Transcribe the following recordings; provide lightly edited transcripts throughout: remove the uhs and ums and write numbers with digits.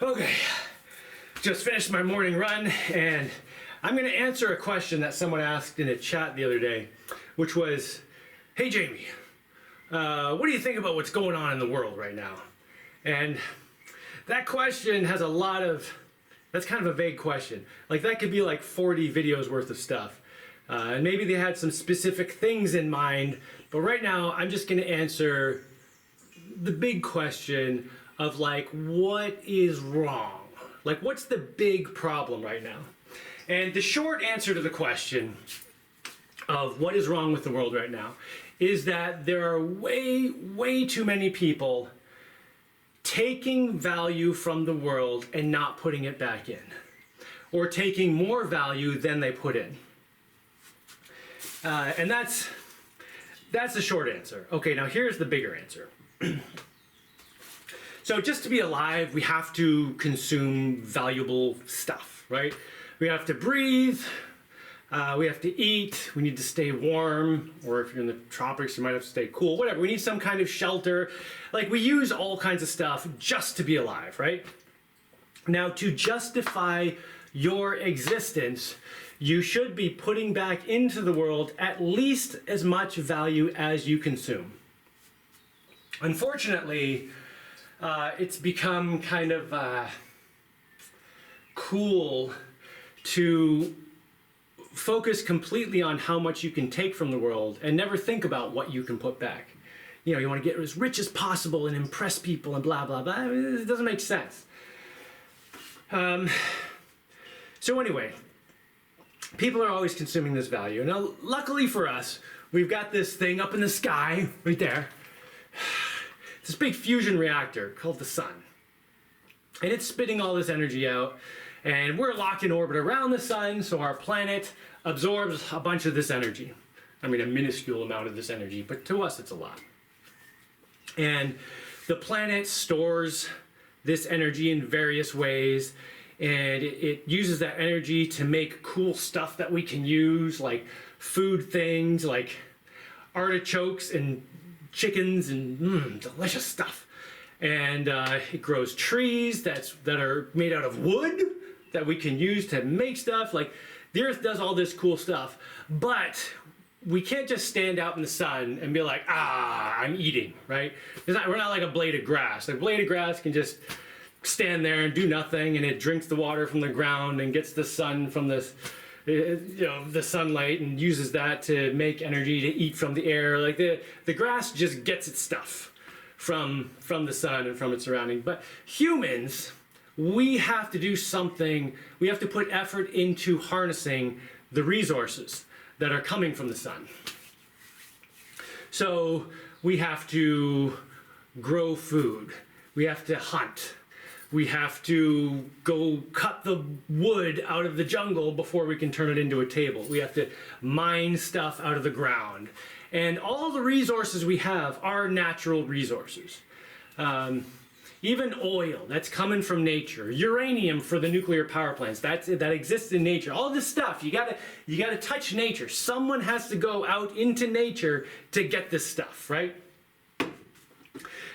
Okay, just finished my morning run, and I'm going to answer a question that someone asked in a chat the other day, which was, hey Jaimie, what do you think about what's going on in the world right now? And that question has a lot of, that's kind of a vague question. Like that could be like 40 videos worth of stuff. And maybe they had some specific things in mind, but right now I'm just going to answer the big question of like, what is wrong? Like, what's the big problem right now? And the short answer to the question of what is wrong with the world right now is that there are way too many people taking value from the world and not putting it back in, or taking more value than they put in. And that's the short answer. Okay, now here's the bigger answer. So just to be alive, we have to consume valuable stuff, right? We have to breathe, we have to eat, we need to stay warm, or if you're in the tropics, you might have to stay cool, whatever. We need some kind of shelter. Like, we use all kinds of stuff just to be alive, right? Now, to justify your existence, you should be putting back into the world at least as much value as you consume. Unfortunately, it's become kind of cool to focus completely on how much you can take from the world and never think about what you can put back. You know, you want to get as rich as possible and impress people and blah, blah, blah. It doesn't make sense. So anyway, people are always consuming this value. Now, luckily for us, we've got this thing up in the sky right there. This big fusion reactor called the sun. And it's spitting all this energy out, and we're locked in orbit around the sun, so our planet absorbs a bunch of this energy. I mean, a minuscule amount of this energy, but to us it's a lot. And the planet stores this energy in various ways, and it uses that energy to make cool stuff that we can use, like food things, like artichokes and chickens and delicious stuff. And it grows trees that are made out of wood that we can use to make stuff. Like, the earth does all this cool stuff, but we can't just stand out in the sun and be like, I'm eating, right? We're not like a blade of grass. A blade of grass can just stand there and do nothing, and it drinks the water from the ground and gets the sun from the sunlight and uses that to make energy to eat from the air. Like the grass just gets its stuff from the sun and from its surrounding. But humans, we have to do something. We have to put effort into harnessing the resources that are coming from the sun. So we have to grow food. We have to hunt. We have to go cut the wood out of the jungle before we can turn it into a table. We have to mine stuff out of the ground. And all the resources we have are natural resources. Even oil, that's coming from nature. Uranium for the nuclear power plants, that exists in nature. All this stuff, you gotta touch nature. Someone has to go out into nature to get this stuff, right?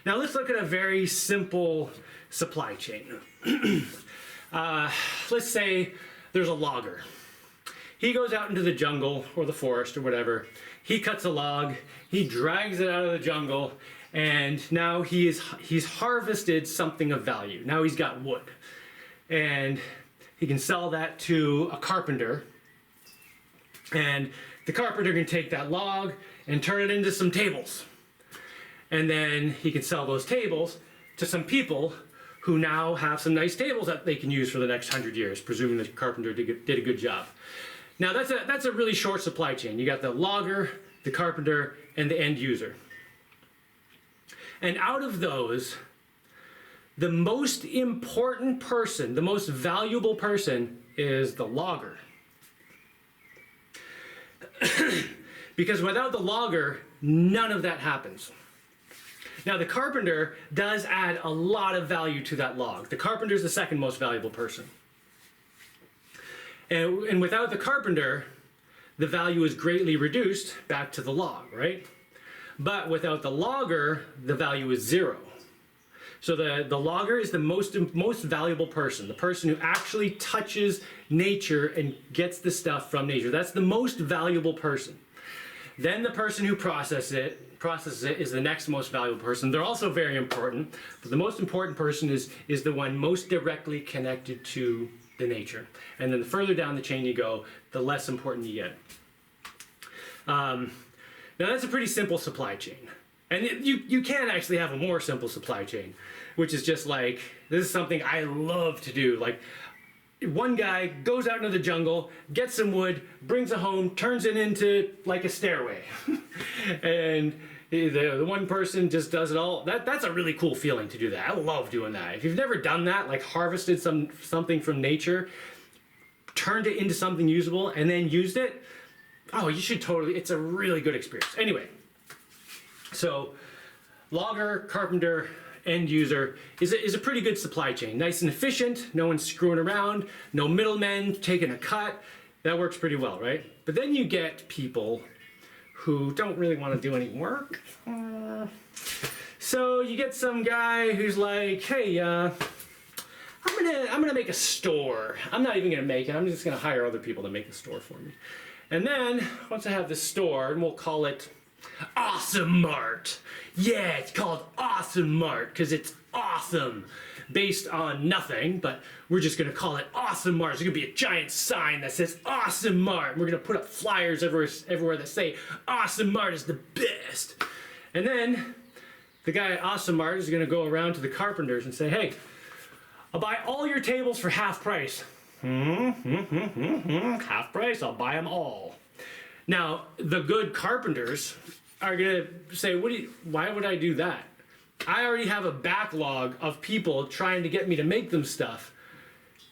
Now let's look at a very simple supply chain. Let's say there's a logger. He goes out into the jungle or the forest or whatever. He cuts a log, he drags it out of the jungle, and now he's harvested something of value. Now he's got wood. And he can sell that to a carpenter. And the carpenter can take that log and turn it into some tables. And then he can sell those tables to some people who now have some nice tables that they can use for the next 100 years, presuming the carpenter did a good job. Now that's a really short supply chain. You got the logger, the carpenter, and the end user. And out of those, the most important person, the most valuable person is the logger. Because without the logger, none of that happens. Now the carpenter does add a lot of value to that log. The carpenter is the second most valuable person. And without the carpenter, the value is greatly reduced back to the log, right? But without the logger, the value is zero. So the logger is the most valuable person, the person who actually touches nature and gets the stuff from nature. That's the most valuable person. Then the person who processes it is the next most valuable person. They're also very important, but the most important person is the one most directly connected to the nature. And then the further down the chain you go, the less important you get. Now that's a pretty simple supply chain. And you can actually have a more simple supply chain, which is just like, this is something I love to do. Like, one guy goes out into the jungle, gets some wood, brings it home, turns it into like a stairway. And the one person just does it all. That's a really cool feeling to do that. I love doing that. If you've never done that, like harvested something from nature, turned it into something usable, and then used it, oh, you should totally, it's a really good experience. Anyway, so logger, carpenter, end user is a pretty good supply chain. Nice and efficient, no one's screwing around, no middlemen taking a cut. That works pretty well, right? But then you get people who don't really want to do any work. So you get some guy who's like, hey, I'm gonna make a store. I'm not even gonna make it, I'm just gonna hire other people to make the store for me. And then, once I have this store, and we'll call it Awesome Mart. Yeah, it's called Awesome Mart because it's awesome, based on nothing, but we're just gonna call it Awesome Mart. There's gonna be a giant sign that says Awesome Mart. And we're gonna put up flyers everywhere that say Awesome Mart is the best. And then the guy at Awesome Mart is gonna go around to the carpenters and say, hey, I'll buy all your tables for half price. Half price, I'll buy them all. Now, the good carpenters are gonna say, why would I do that? I already have a backlog of people trying to get me to make them stuff.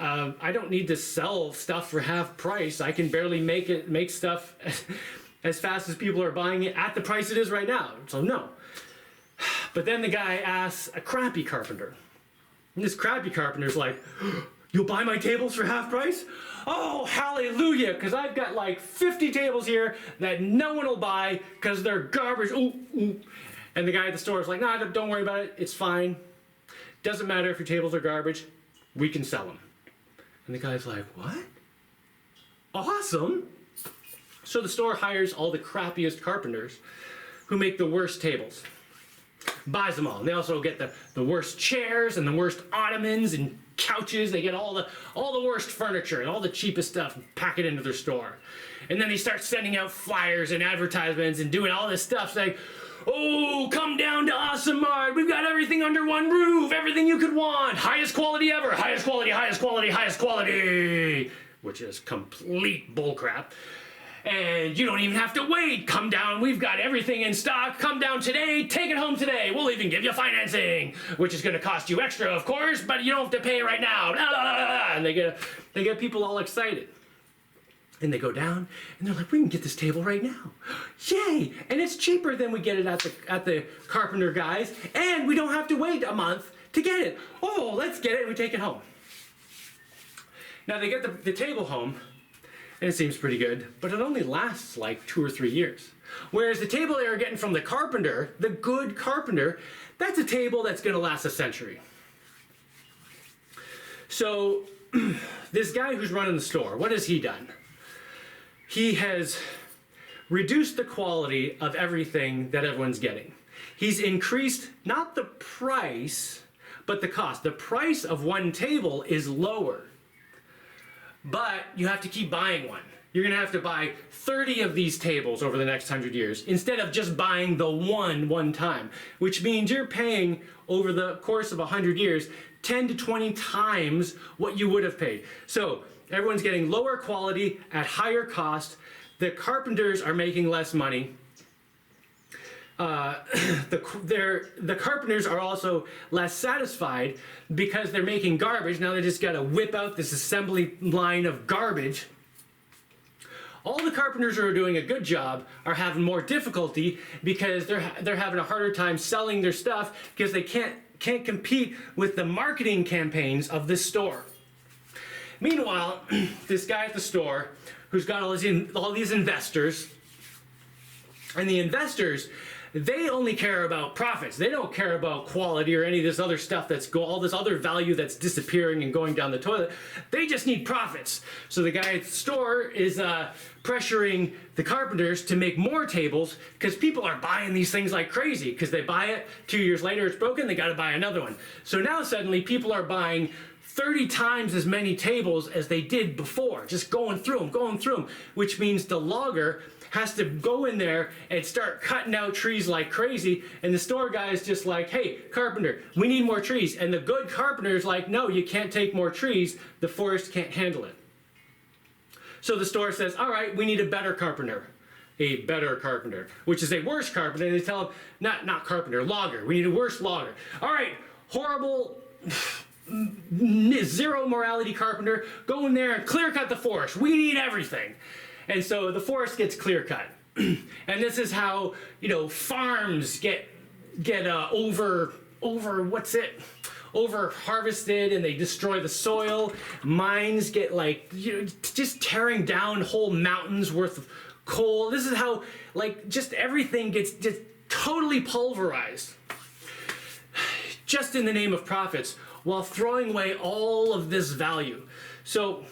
I don't need to sell stuff for half price. I can barely make stuff as fast as people are buying it at the price it is right now. So no. But then the guy asks a crappy carpenter. And this crappy carpenter's like, you'll buy my tables for half price? Oh, hallelujah, because I've got like 50 tables here that no one will buy because they're garbage. Ooh, ooh. And the guy at the store is like, nah, don't worry about it, it's fine. Doesn't matter if your tables are garbage, we can sell them. And the guy's like, what? Awesome. So the store hires all the crappiest carpenters who make the worst tables. Buys them all. And they also get the worst chairs and the worst ottomans and couches. They get all the worst furniture and all the cheapest stuff and pack it into their store. And then they start sending out flyers and advertisements and doing all this stuff saying, oh, come down to Awesome Mart. We've got everything under one roof. Everything you could want. Highest quality ever. Highest quality, highest quality, highest quality. Which is complete bullcrap. And you don't even have to wait. Come down. We've got everything in stock. Come down today. Take it home today. We'll even give you financing, which is going to cost you extra, of course, but you don't have to pay right now. And they get people all excited. And they go down, and they're like, we can get this table right now. Yay! And it's cheaper than we get it at the carpenter guys, and we don't have to wait a month to get it. Oh, let's get it, and we take it home. Now they get the table home, and it seems pretty good, but it only lasts like 2 or 3 years. Whereas the table they are getting from the carpenter, the good carpenter, that's a table that's gonna last a century. So this guy who's running the store, what has he done? He has reduced the quality of everything that everyone's getting. He's increased not the price, but the cost. The price of one table is lower, but you have to keep buying one. You're gonna have to buy 30 of these tables over the next 100 years instead of just buying the one time, which means you're paying over the course of 100 years 10 to 20 times what you would have paid. So everyone's getting lower quality at higher cost. The carpenters are making less money. The carpenters are also less satisfied because they're making garbage. Now they just got to whip out this assembly line of garbage. All the carpenters who are doing a good job are having more difficulty because they're having a harder time selling their stuff because they can't compete with the marketing campaigns of this store. Meanwhile, this guy at the store who's got all these investors, and the investors, they only care about profits. They don't care about quality or any of this other stuff all this other value that's disappearing and going down the toilet. They just need profits. So the guy at the store is pressuring the carpenters to make more tables because people are buying these things like crazy because they buy it, 2 years later it's broken, they got to buy another one. So now suddenly people are buying 30 times as many tables as they did before, just going through them, which means the logger has to go in there and start cutting out trees like crazy, and the store guy is just like, hey, carpenter, we need more trees. And the good carpenter is like, no, you can't take more trees, the forest can't handle it. So the store says, all right, we need a better carpenter, which is a worse carpenter. And they tell him, not carpenter, logger, we need a worse logger. All right, horrible, zero morality carpenter, go in there and clear cut the forest. We need everything. And so the forest gets clear cut. And this is how, farms get over harvested, and they destroy the soil. Mines get just tearing down whole mountains worth of coal. This is how just everything gets just totally pulverized. Just in the name of profits, while throwing away all of this value. So,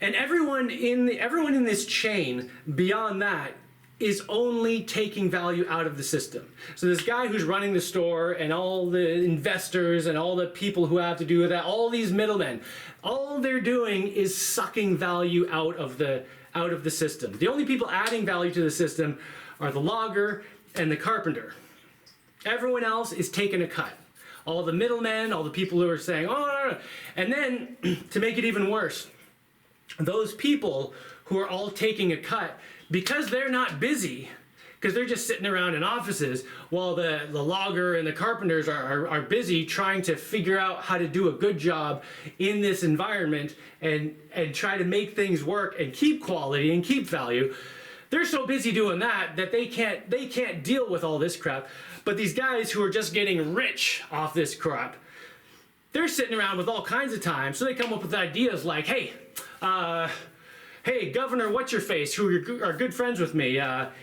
and everyone in this chain beyond that is only taking value out of the system. So this guy who's running the store and all the investors and all the people who have to do with that, all these middlemen, all they're doing is sucking value out of the system. The only people adding value to the system are the logger and the carpenter. Everyone else is taking a cut. All the middlemen, all the people who are saying, oh, no. And then, to make it even worse, those people who are all taking a cut, because they're not busy, because they're just sitting around in offices, while the logger and the carpenters are busy trying to figure out how to do a good job in this environment and try to make things work and keep quality and keep value. They're so busy doing that they can't deal with all this crap. But these guys who are just getting rich off this crap, they're sitting around with all kinds of time, so they come up with ideas like, hey, Governor What's-Your-Face, who are good friends with me,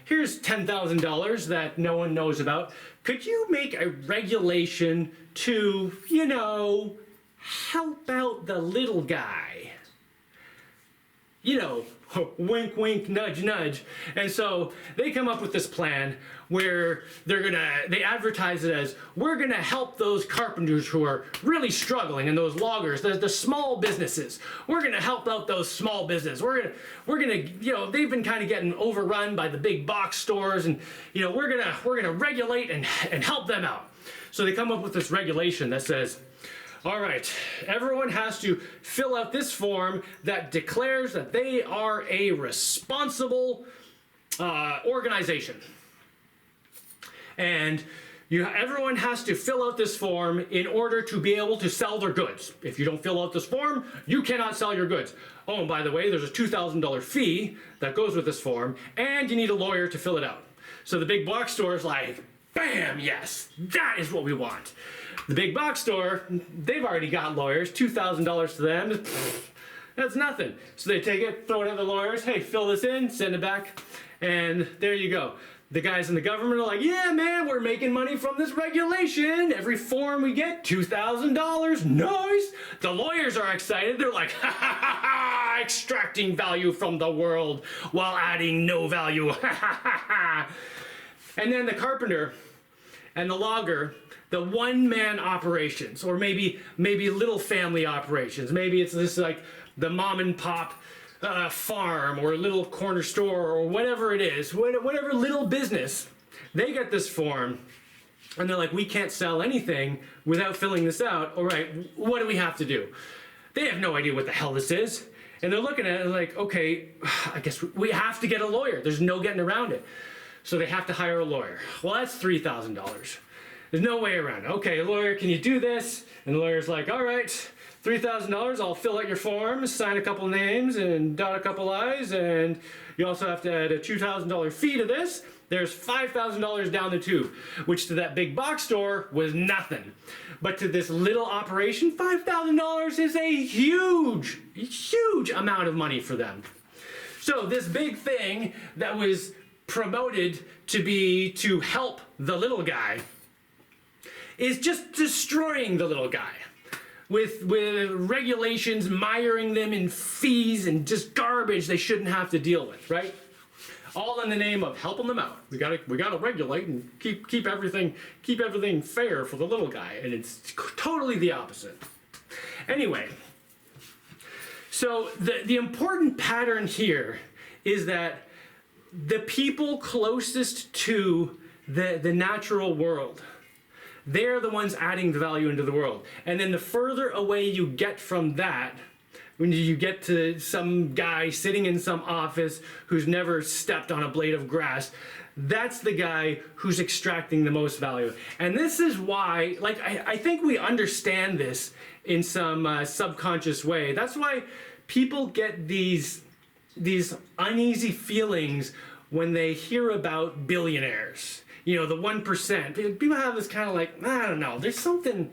here's $10,000 that no one knows about. Could you make a regulation to, help out the little guy? Wink, wink, nudge, nudge. And so they come up with this plan where they advertise it as, we're gonna help those carpenters who are really struggling and those loggers, the small businesses. We're gonna help out those small businesses. We're gonna, they've been kind of getting overrun by the big box stores, and we're gonna regulate and help them out. So they come up with this regulation that says, all right, everyone has to fill out this form that declares that they are a responsible organization. And everyone has to fill out this form in order to be able to sell their goods. If you don't fill out this form, you cannot sell your goods. Oh, and by the way, there's a $2,000 fee that goes with this form, and you need a lawyer to fill it out. So the big box store is like, bam, yes, that is what we want. The big box store, they've already got lawyers, $2,000 to them, that's nothing. So they take it, throw it at the lawyers, hey, fill this in, send it back, and there you go. The guys in the government are like, yeah, man, we're making money from this regulation. Every form we get, $2,000, nice. The lawyers are excited, they're like, ha ha ha ha, extracting value from the world while adding no value, ha ha ha ha. And then the carpenter and the logger, the one-man operations, or maybe little family operations. Maybe it's this like the mom and pop farm or little corner store or whatever it is, whatever little business. They get this form and they're like, we can't sell anything without filling this out. All right, what do we have to do? They have no idea what the hell this is. And they're looking at it like, okay, I guess we have to get a lawyer. There's no getting around it. So they have to hire a lawyer. Well, that's $3,000. There's no way around it. Okay, lawyer, can you do this? And the lawyer's like, all right, $3,000, I'll fill out your form, sign a couple names, and dot a couple I's, and you also have to add a $2,000 fee to this. There's $5,000 down the tube, which to that big box store was nothing. But to this little operation, $5,000 is a huge amount of money for them. So this big thing that was promoted to help the little guy is just destroying the little guy with regulations, miring them in fees and just garbage they shouldn't have to deal with, right? All in the name of helping them out. We gotta regulate and keep everything fair for the little guy, and it's totally the opposite. Anyway, so the important pattern here is that the people closest to the natural world, they're the ones adding the value into the world. And then the further away you get from that, when you get to some guy sitting in some office who's never stepped on a blade of grass, that's the guy who's extracting the most value. And this is why, like, I think we understand this in some subconscious way. That's why people get these uneasy feelings when they hear about billionaires. You know, the 1%. People have this kind of like, I don't know, there's something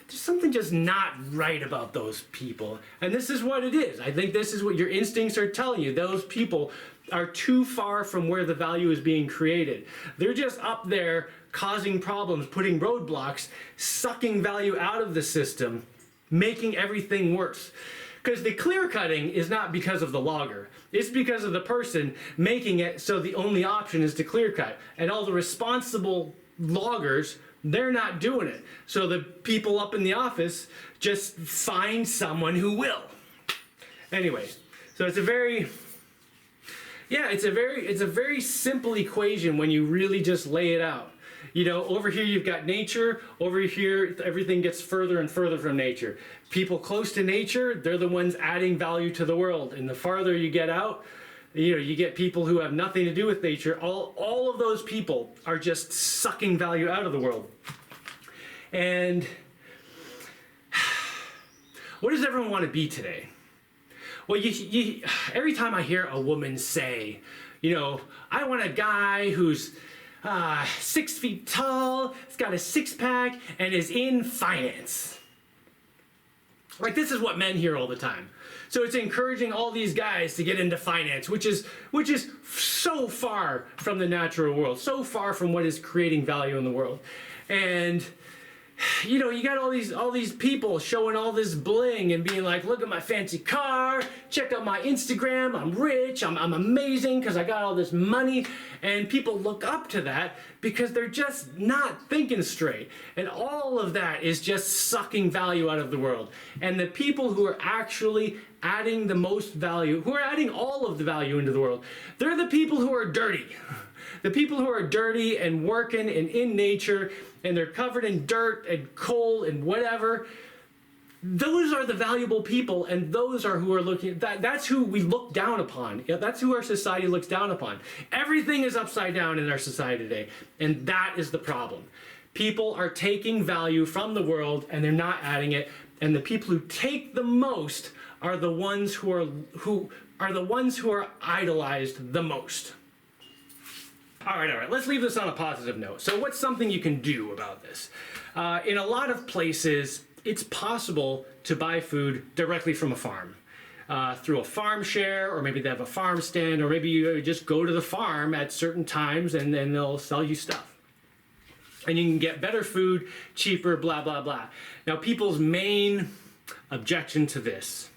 just not right about those people. And this is what it is. I think this is what your instincts are telling you. Those people are too far from where the value is being created. They're just up there causing problems, putting roadblocks, sucking value out of the system, making everything worse. Because the clear cutting is not because of the logger. It's because of the person making it so the only option is to clear cut. And all the responsible loggers, they're not doing it. So the people up in the office just find someone who will. Anyway, so it's a very simple equation when you really just lay it out. You know, over here you've got nature, over here everything gets further and further from nature. People close to nature, they're the ones adding value to the world. And the farther you get out, you know, you get people who have nothing to do with nature. All of those people are just sucking value out of the world. And what does everyone want to be today? Well, every time I hear a woman say, you know, I want a guy who's 6 feet tall, has got a six-pack, and is in finance. Like, this is what men hear all the time. So it's encouraging all these guys to get into finance, which is so far from the natural world, so far from what is creating value in the world. And you know, you got all these people showing all this bling and being like, look at my fancy car, check out my Instagram, I'm rich, I'm amazing because I got all this money. And people look up to that because they're just not thinking straight. And all of that is just sucking value out of the world. And the people who are actually adding the most value, who are adding all of the value into the world, they're the people who are dirty. The people who are dirty and working and in nature, and they're covered in dirt and coal and whatever, those are the valuable people, and those are who are looking, that's who we look down upon. Yeah, that's who our society looks down upon. Everything is upside down in our society today, and that is the problem. People are taking value from the world, and they're not adding it, and the people who take the most are the ones who are idolized the most. All right, let's leave this on a positive note. So what's something you can do about this? In a lot of places, it's possible to buy food directly from a farm. Through a farm share, or maybe they have a farm stand, or maybe you just go to the farm at certain times and then they'll sell you stuff. And you can get better food, cheaper, blah, blah, blah. Now, people's main objection to this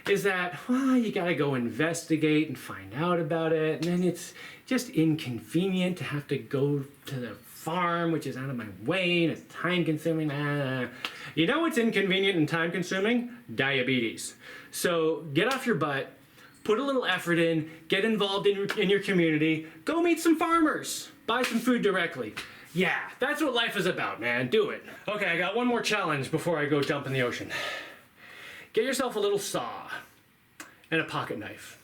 is that, well, you gotta go investigate and find out about it, and then it's just inconvenient to have to go to the farm, which is out of my way, and it's time-consuming. You know what's inconvenient and time-consuming? Diabetes. So get off your butt, put a little effort in, get involved in your community, go meet some farmers, buy some food directly. Yeah, that's what life is about, man. Do it. Okay, I got one more challenge before I go jump in the ocean. Get yourself a little saw and a pocket knife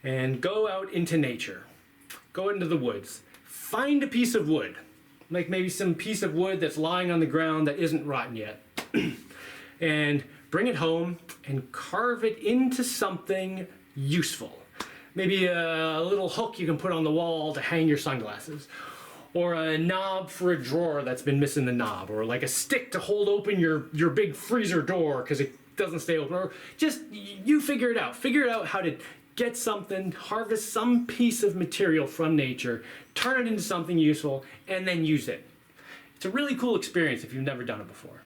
and go out into nature. Go into the woods. Find a piece of wood, like maybe some piece of wood that's lying on the ground that isn't rotten yet. And bring it home and carve it into something useful. Maybe a little hook you can put on the wall to hang your sunglasses. Or a knob for a drawer that's been missing the knob. Or like a stick to hold open your big freezer door because it doesn't stay open. Or just, you figure it out. Figure out how to get something, harvest some piece of material from nature, turn it into something useful, and then use it. It's a really cool experience if you've never done it before.